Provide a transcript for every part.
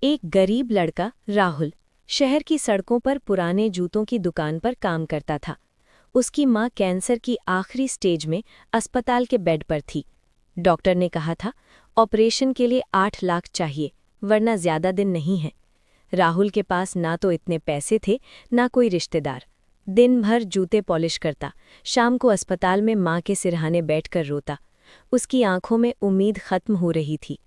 एक गरीब लड़का राहुल शहर की सड़कों पर पुराने जूतों की दुकान पर काम करता था। उसकी मां कैंसर की आखिरी स्टेज में अस्पताल के बेड पर थी। डॉक्टर ने कहा था ऑपरेशन के लिए 8 लाख चाहिए, वरना ज्यादा दिन नहीं है। राहुल के पास ना तो इतने पैसे थे, ना कोई रिश्तेदार। दिन भर जूते पॉलिश करता, शाम को अस्पताल में मां के सिरहाने बैठकर रोता। उसकी आंखों में उम्मीद खत्म हो रही थी।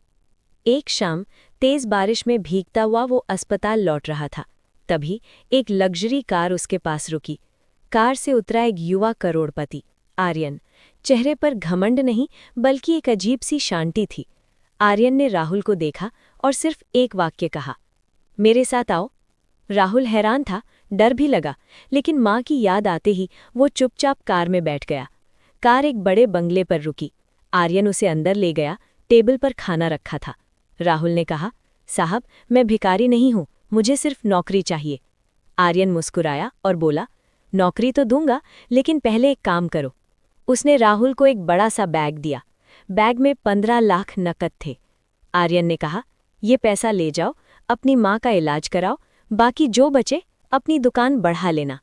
एक शाम तेज बारिश में भीगता हुआ वो अस्पताल लौट रहा था। तभी एक लग्जरी कार उसके पास रुकी। कार से उतरा एक युवा करोड़पति आर्यन। चेहरे पर घमंड नहीं, बल्कि एक अजीब सी शांति थी। आर्यन ने राहुल को देखा और सिर्फ एक वाक्य कहा, मेरे साथ आओ। राहुल हैरान था, डर भी लगा, लेकिन मां की याद आते ही वो चुपचाप कार में बैठ गया। कार एक बड़े बंगले पर रुकी। आर्यन उसे अंदर ले गया। टेबल पर खाना रखा था। राहुल ने कहा, साहब, मैं भिखारी नहीं हूं, मुझे सिर्फ नौकरी चाहिए। आर्यन मुस्कुराया और बोला, नौकरी तो दूंगा, लेकिन पहले एक काम करो। उसने राहुल को एक बड़ा सा बैग दिया। बैग में 15 लाख नकद थे। आर्यन ने कहा, ये पैसा ले जाओ, अपनी माँ का इलाज कराओ, बाकी जो बचे अपनी दुकान बढ़ा लेना।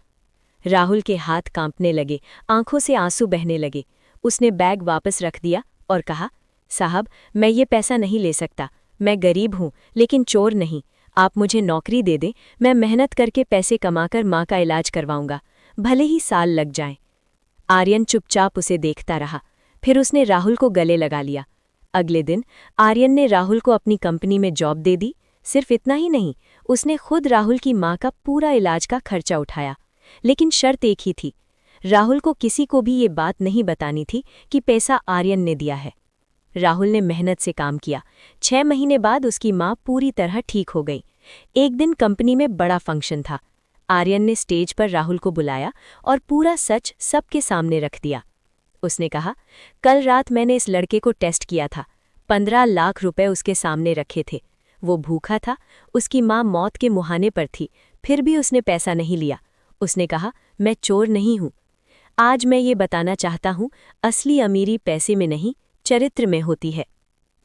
राहुल के हाथ कांपने लगे, आंखों से आंसू बहने लगे। उसने बैग वापस रख दिया और कहा, साहब, मैं ये पैसा नहीं ले सकता। मैं गरीब हूँ, लेकिन चोर नहीं। आप मुझे नौकरी दे दें, मैं मेहनत करके पैसे कमाकर माँ का इलाज करवाऊंगा, भले ही साल लग जाएं। आर्यन चुपचाप उसे देखता रहा। फिर उसने राहुल को गले लगा लिया। अगले दिन आर्यन ने राहुल को अपनी कंपनी में जॉब दे दी। सिर्फ इतना ही नहीं, उसने खुद राहुल की माँ का पूरा इलाज का खर्चा उठाया। लेकिन शर्त एक ही थी, राहुल को किसी को भी ये बात नहीं बतानी थी कि पैसा आर्यन ने दिया है। राहुल ने मेहनत से काम किया। 6 महीने बाद उसकी माँ पूरी तरह ठीक हो गई। एक दिन कंपनी में बड़ा फंक्शन था। आर्यन ने स्टेज पर राहुल को बुलाया और पूरा सच सबके सामने रख दिया। उसने कहा, कल रात मैंने इस लड़के को टेस्ट किया था। 15 लाख रुपए उसके सामने रखे थे। वो भूखा था, उसकी माँ मौत के मुहाने पर थी, फिर भी उसने पैसा नहीं लिया। उसने कहा, मैं चोर नहीं हूँ। आज मैं ये बताना चाहता हूँ, असली अमीरी पैसे में नहीं, चरित्र में होती है।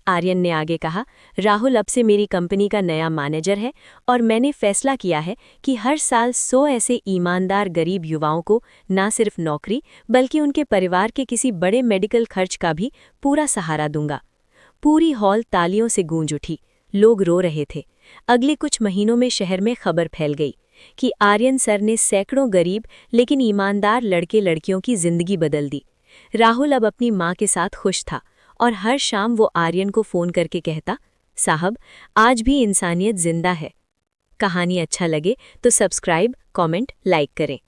आर्यन ने आगे कहा, राहुल अब से मेरी कंपनी का नया मैनेजर है और मैंने फैसला किया है कि हर साल 100 ऐसे ईमानदार गरीब युवाओं को न सिर्फ नौकरी, बल्कि उनके परिवार के किसी बड़े मेडिकल खर्च का भी पूरा सहारा दूंगा। पूरी हॉल तालियों से गूंज उठी। लोग रो रहे थे। अगले कुछ महीनों में शहर में खबर फैल गई कि आर्यन सर ने सैकड़ों गरीब लेकिन ईमानदार लड़के लड़कियों की जिंदगी बदल दी। राहुल अब अपनी माँ के साथ खुश था और हर शाम वो आर्यन को फ़ोन करके कहता, साहब, आज भी इंसानियत जिंदा है। कहानी अच्छा लगे तो सब्सक्राइब, कमेंट, लाइक करें।